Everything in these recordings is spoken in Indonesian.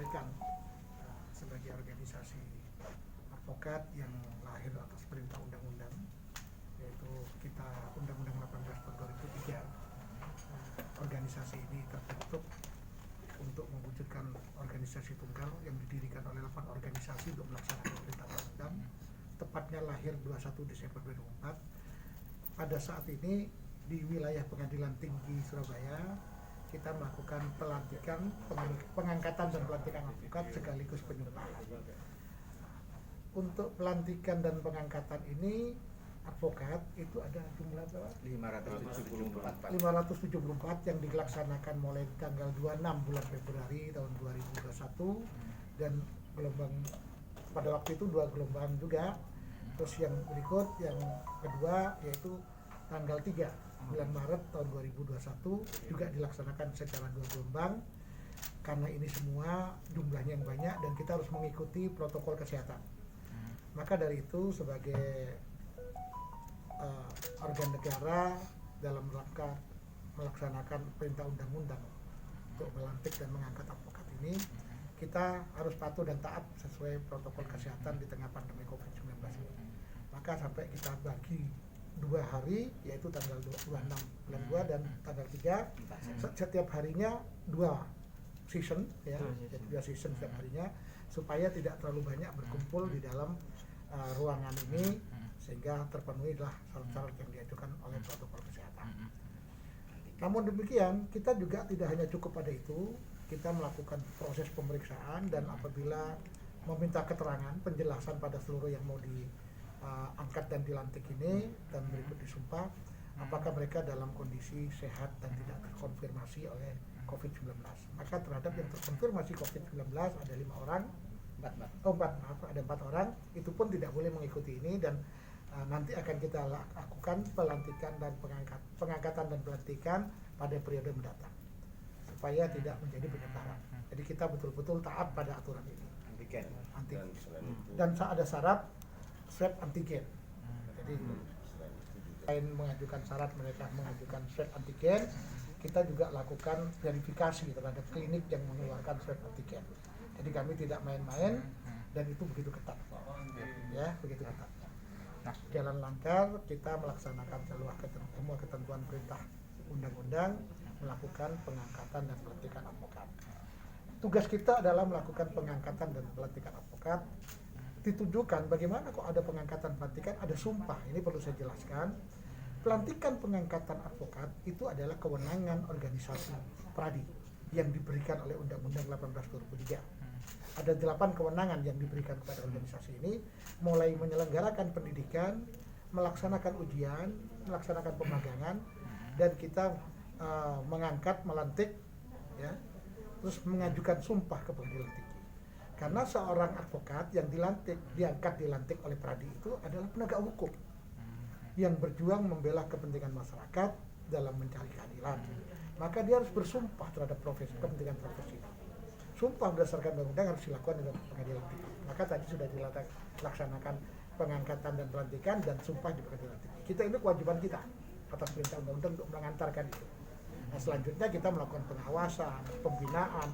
sampaikan sebagai organisasi advokat yang lahir atas perintah undang-undang, yaitu kita Undang-Undang 18 tahun 2003. Organisasi ini terbentuk untuk mewujudkan organisasi tunggal yang didirikan oleh 8 organisasi untuk melaksanakan perintah undang-undang. Tepatnya lahir 21 Desember 2004. Pada saat ini di wilayah Pengadilan Tinggi Surabaya kita melakukan pelantikan, pengangkatan dan pelantikan advokat sekaligus penyumpahan. Untuk pelantikan dan pengangkatan ini advokat itu ada jumlah berapa? 574 yang dilaksanakan mulai tanggal 26 bulan Februari tahun 2021 dan gelombang pada waktu itu 2 gelombang juga. Terus yang berikut yang kedua yaitu tanggal 3 bulan Maret tahun 2021 juga dilaksanakan secara 2 gelombang. Karena ini semua jumlahnya yang banyak dan kita harus mengikuti protokol kesehatan. Maka dari itu sebagai organ negara dalam rangka melaksanakan perintah undang-undang untuk melantik dan mengangkat advokat ini, kita harus patuh dan taat sesuai protokol kesehatan di tengah pandemi COVID-19 ini. Maka sampai kita bagi 2 hari, yaitu tanggal 26 bulan 2 dan tanggal 3, setiap harinya 2 season, ya, 2 season setiap harinya, supaya tidak terlalu banyak berkumpul di dalam ruangan ini, sehingga terpenuhilah syarat-syarat yang diajukan oleh protokol kesehatan. Namun demikian, kita juga tidak hanya cukup pada itu, kita melakukan proses pemeriksaan dan apabila meminta keterangan, penjelasan pada seluruh yang mau diangkat dan dilantik ini dan berikut disumpah, apakah mereka dalam kondisi sehat dan tidak terkonfirmasi oleh COVID-19. Maka terhadap yang terkonfirmasi COVID-19 ada 5 orang, ada 4 orang, itu pun tidak boleh mengikuti ini dan nanti akan kita lakukan pelantikan dan pengangkatan dan pelantikan pada periode mendatang supaya tidak menjadi penyebaran. Jadi kita betul-betul taat pada aturan ini. Antigen. Dan ada syarat swab antigen. Jadi selain mengajukan syarat mereka mengajukan swab antigen, kita juga lakukan verifikasi terhadap klinik yang mengeluarkan swab antigen. Jadi kami tidak main-main dan itu begitu ketat. Ya, begitu ketat. Nah, jalan lancar kita melaksanakan semua ketentuan perintah undang-undang, melakukan pengangkatan dan pelantikan advokat. Tugas kita adalah melakukan pengangkatan dan pelantikan advokat. Ditujukan bagaimana kok ada pengangkatan pelantikan, ada sumpah. Ini perlu saya jelaskan. Pelantikan pengangkatan advokat itu adalah kewenangan organisasi Pradi yang diberikan oleh Undang-Undang 18 2003. Ada 8 kewenangan yang diberikan kepada organisasi ini, mulai menyelenggarakan pendidikan, melaksanakan ujian, melaksanakan pemagangan, dan kita mengangkat, melantik, ya, terus mengajukan sumpah ke pengadilan tinggi. Karena seorang advokat yang dilantik oleh Pradi itu adalah penegak hukum yang berjuang membela kepentingan masyarakat dalam mencari keadilan. Maka dia harus bersumpah terhadap kepentingan profesi. Sumpah berdasarkan undang-undang harus dilakukan dalam pengadilan tinggi. Maka tadi sudah dilaksanakan pengangkatan dan pelantikan dan sumpah di pengadilan tinggi. Kita ini kewajiban kita atas perintah undang-undang untuk mengantarkan itu. Nah, selanjutnya kita melakukan pengawasan, pembinaan,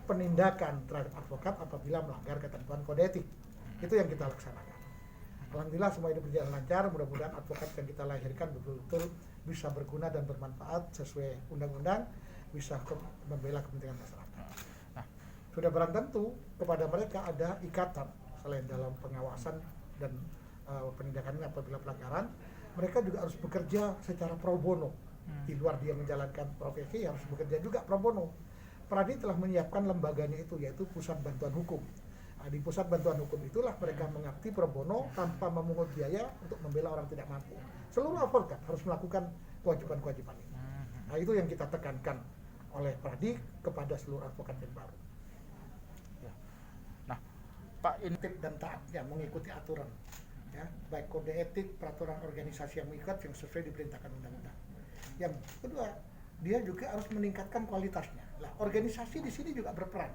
penindakan terhadap advokat apabila melanggar ketentuan kode etik. Itu yang kita laksanakan. Alhamdulillah semua ini berjalan lancar. Mudah-mudahan advokat yang kita lahirkan betul-betul bisa berguna dan bermanfaat sesuai undang-undang, bisa membela kepentingan masyarakat. Sudah barang tentu kepada mereka ada ikatan selain dalam pengawasan dan penindakan apabila pelanggaran, mereka juga harus bekerja secara pro bono. Di luar dia menjalankan profesi harus bekerja juga pro bono. Pradi telah menyiapkan lembaganya itu, yaitu Pusat Bantuan Hukum. Nah, di Pusat Bantuan Hukum itulah mereka mengabdi pro bono tanpa memungut biaya untuk membela orang tidak mampu. Seluruh advokat harus melakukan kewajiban-kewajiban ini. Nah, itu yang kita tekankan oleh Pradi kepada seluruh advokat yang baru. Nah, Pak ini dan taatnya mengikuti aturan, ya, baik kode etik, peraturan organisasi yang mengikat yang sesuai diperintahkan undang-undang. Yang kedua, dia juga harus meningkatkan kualitasnya. Nah, organisasi di sini juga berperan.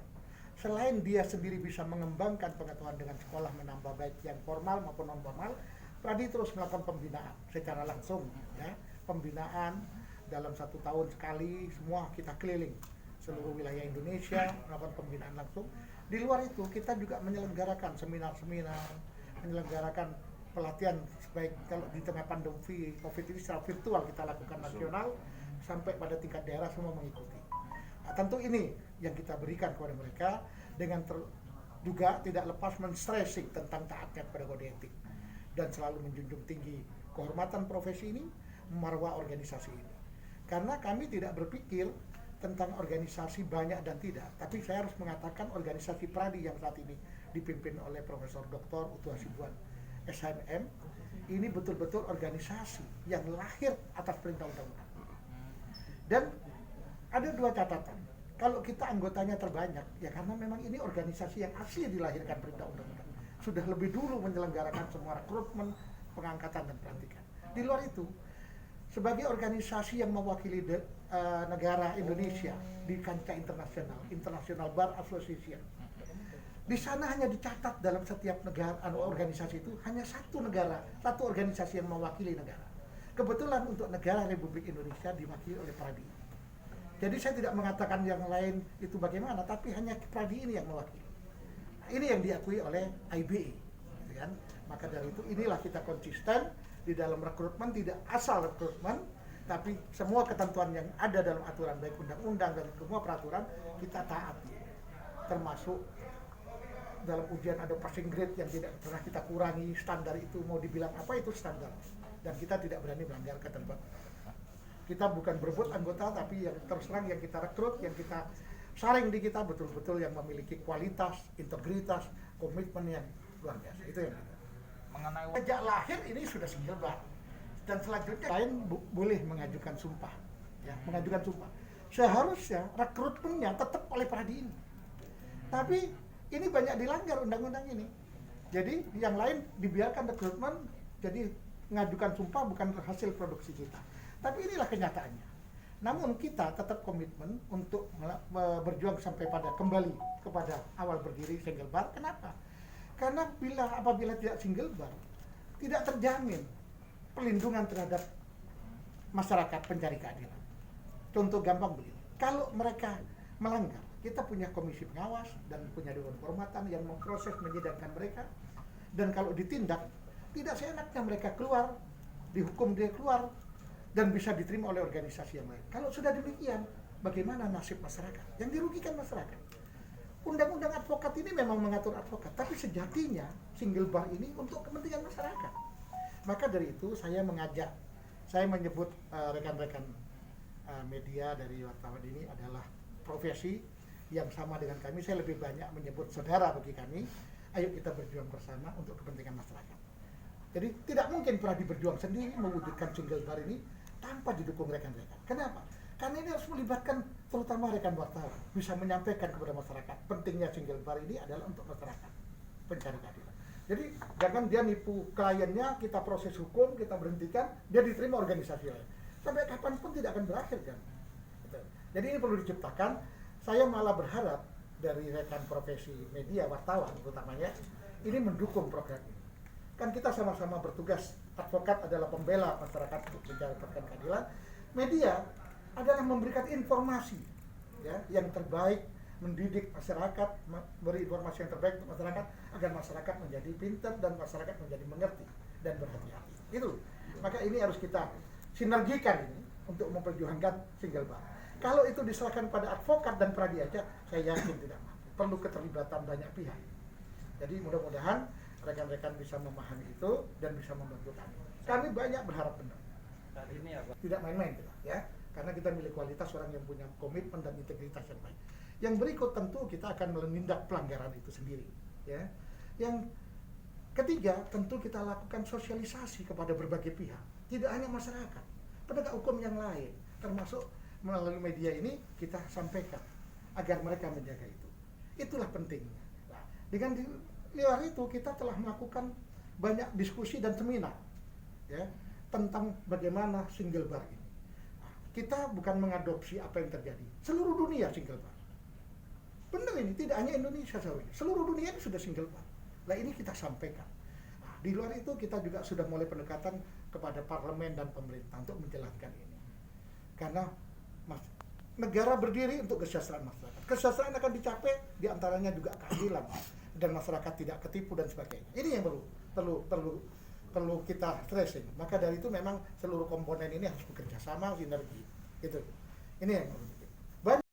Selain dia sendiri bisa mengembangkan pengetahuan dengan sekolah menambah baik yang formal maupun non formal, Pradi terus melakukan pembinaan secara langsung, ya, pembinaan dalam 1 tahun sekali semua kita keliling seluruh wilayah Indonesia, melakukan pembinaan langsung. Di luar itu kita juga menyelenggarakan seminar-seminar, menyelenggarakan pelatihan, baik kalau di tengah pandemi COVID ini secara virtual kita lakukan nasional sampai pada tingkat daerah semua mengikuti. Nah, tentu ini yang kita berikan kepada mereka dengan juga tidak lepas men-stressing tentang taatnya kepada kode etik dan selalu menjunjung tinggi kehormatan profesi ini, marwah organisasi ini. Karena kami tidak berpikir tentang organisasi banyak dan tidak, tapi saya harus mengatakan organisasi Pradi yang saat ini dipimpin oleh Profesor Dr. Utu Hasibuan SHMM ini betul-betul organisasi yang lahir atas perintah undang-undang. Dan ada dua catatan. Kalau kita anggotanya terbanyak, ya karena memang ini organisasi yang asli dilahirkan perintah undang-undang. Sudah lebih dulu menyelenggarakan semua rekrutmen, pengangkatan dan pelantikan. Di luar itu, sebagai organisasi yang mewakili negara Indonesia di kancah internasional, International Bar Association, di sana hanya dicatat dalam setiap negara atau organisasi itu hanya satu negara, satu organisasi yang mewakili negara. Kebetulan untuk negara Republik Indonesia diwakili oleh Pradi. Jadi saya tidak mengatakan yang lain itu bagaimana, tapi hanya Pradi ini yang mewakili. Nah, ini yang diakui oleh IBE, gitu kan? Maka dari itu inilah kita konsisten di dalam rekrutmen, tidak asal rekrutmen, tapi semua ketentuan yang ada dalam aturan baik undang-undang dan semua peraturan kita taati, termasuk dalam ujian ada passing grade yang tidak pernah kita kurangi. Standar itu mau dibilang apa itu standar, dan kita tidak berani melanggar ketentuan. Kita bukan berebut anggota, tapi yang terus terang yang kita rekrut, yang kita saring di kita betul-betul yang memiliki kualitas, integritas, komitmen yang luar biasa. Itu yang kita. Mengenai sejak lahir ini sudah single bar, dan selanjutnya lain boleh mengajukan sumpah, ya, mengajukan sumpah. Seharusnya rekrutmennya tetap oleh Pradi ini, tapi ini banyak dilanggar undang-undang ini. Jadi yang lain dibiarkan rekrutmen, jadi mengajukan sumpah bukan hasil produksi kita. Tapi inilah kenyataannya. Namun kita tetap komitmen untuk berjuang sampai pada kembali kepada awal berdiri single bar. Kenapa? Karena apabila tidak single bar, tidak terjamin perlindungan terhadap masyarakat pencari keadilan. Contoh gampang begini, kalau mereka melanggar, kita punya komisi pengawas dan punya dewan kehormatan yang memproses menyidangkan mereka. Dan kalau ditindak, tidak seenaknya mereka keluar, dihukum dia keluar, dan bisa diterima oleh organisasi yang lain. Kalau sudah demikian, bagaimana nasib masyarakat? Yang dirugikan masyarakat. Undang-undang advokat ini memang mengatur advokat, tapi sejatinya single bar ini untuk kepentingan masyarakat. Maka dari itu saya menyebut rekan-rekan media dari wartawan ini adalah profesi yang sama dengan kami. Saya lebih banyak menyebut saudara bagi kami. Ayo kita berjuang bersama untuk kepentingan masyarakat. Jadi tidak mungkin Pradi berjuang sendiri mewujudkan single bar ini tanpa didukung rekan-rekan. Kenapa? Karena ini harus melibatkan terutama rekan wartawan, bisa menyampaikan kepada masyarakat pentingnya single bar ini adalah untuk masyarakat pencari keadilan. Jadi jangan dia nipu kliennya, kita proses hukum, kita berhentikan, dia diterima organisasi lain. Sampai kapanpun tidak akan berakhir kan. Jadi ini perlu diciptakan. Saya malah berharap dari rekan profesi media, wartawan utamanya, ini mendukung program ini. Kan kita sama-sama bertugas, advokat adalah pembela masyarakat untuk mendapatkan keadilan, media adalah memberikan informasi ya, yang terbaik, mendidik masyarakat, beri informasi yang terbaik untuk masyarakat agar masyarakat menjadi pintar dan masyarakat menjadi mengerti dan berhati-hati. Itu. Maka ini harus kita sinergikan ini untuk memperjuangkan single bar. Kalau itu diserahkan pada advokat dan Pradi aja, saya yakin tidak mampu. Perlu keterlibatan banyak pihak. Jadi mudah-mudahan rekan-rekan bisa memahami itu dan bisa membantu kami. Kami banyak berharap benar. Tidak main-main kita, ya. Karena kita milik kualitas orang yang punya komitmen dan integritas yang baik. Yang berikut tentu kita akan menindak pelanggaran itu sendiri, ya. Yang ketiga tentu kita lakukan sosialisasi kepada berbagai pihak, tidak hanya masyarakat, penegak hukum yang lain, termasuk melalui media ini kita sampaikan agar mereka menjaga itu. Itulah pentingnya. Nah, dengan di luar itu kita telah melakukan banyak diskusi dan seminar, ya, tentang bagaimana single bar ini. Nah, kita bukan mengadopsi apa yang terjadi. Seluruh dunia single bar. Benar ini, tidak hanya Indonesia seharusnya. Seluruh dunia ini sudah single bar. Nah ini kita sampaikan. Nah, di luar itu kita juga sudah mulai pendekatan kepada parlemen dan pemerintah untuk menjelaskan ini. Karena negara berdiri untuk kesejahteraan masyarakat. Kesejahteraan akan dicapai, diantaranya juga keadilan dan masyarakat tidak ketipu dan sebagainya. Ini yang perlu kita stressing. Maka dari itu memang seluruh komponen ini harus bekerja sama, sinergi. Gitu. Ini yang perlu.